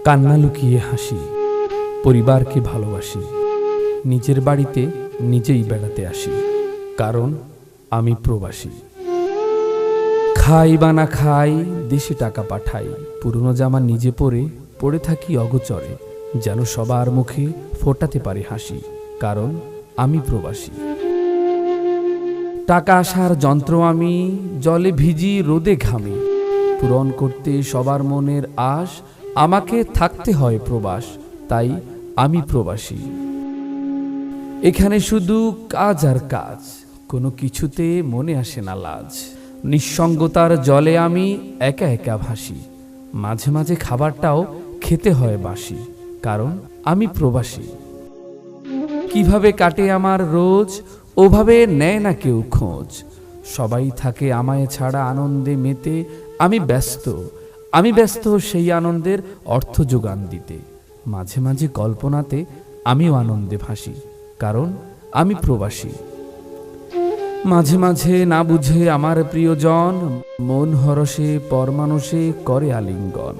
কান্না লুকিয়ে হাসি, পরিবারকে ভালোবাসি, নিজের বাড়িতে নিজেই বেড়াতে আসি, কারণ আমি প্রবাসী। খাই বা না খাই, দেশে টাকা পাঠাই, পুরনো জামা নিজে পরে থাকি অগোচরে, যেন সবার মুখে ফোটাতে পারি হাসি, কারণ আমি প্রবাসী। টাকা আসার যন্ত্র আমি, জলে ভিজি রোদে ঘামি, পূরণ করতে সবার মনের আশ, আমাকে থাকতে হয় প্রবাস, তাই আমি প্রবাসী। এখানে শুধু কাজ আর কাজ, কোনো কিছুতে মনে আসে না লাজ। নিঃসঙ্গতার জলে আমি একা একা ভাসি, মাঝে মাঝে খাবারটাও খেতে হয় বাসি, কারণ আমি প্রবাসী। কিভাবে কাটে আমার রোজ, ওভাবে নেয় না কেউ খোঁজ। সবাই থাকে আমায় ছাড়া আনন্দে মেতে, আমি ব্যস্ত সেই আনন্দের অর্থ যোগান দিতে। মাঝে মাঝে কল্পনাতে আমিও আনন্দে ভাসি, কারণ আমি প্রবাসী। মাঝে মাঝে না বুঝে আমার প্রিয়জন, মন হরষে পরমানসে করে আলিঙ্গন।